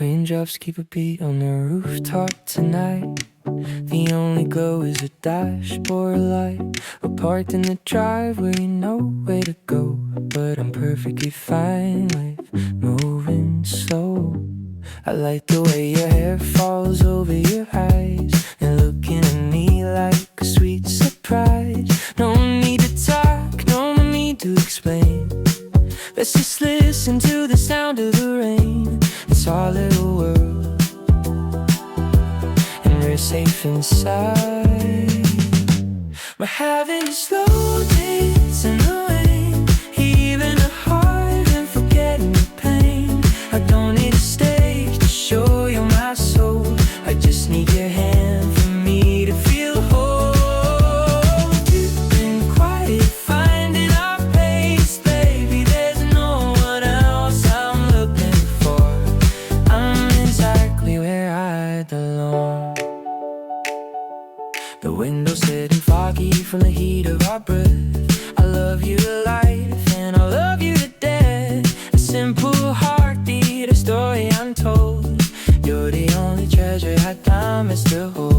Raindrops keep a beat on the rooftop tonight. The only glow is a dashboard light. We're parked in the driveway, no way to go. But I'm perfectly fine with moving slow. I like the way your hair falls over your eyes and looking at me like a sweet surprise. No need to talk, no need to explain. Let's just listen to the sound of the rain. It's our little world, and we're safe inside. We're having a slow dance in the rain, heaving a heart and forgetting the pain. I don't need a stage to show you my soul. I just need your hand for me to feel whole. You've been quiet, finding our pace, baby. There's no one else I'm looking for. I'm exactly where I belong. The window's sitting foggy from the heat of our breath. I love you to life and I love you to death. A simple heartbeat, a story untold. You're the only treasure I promise to hold.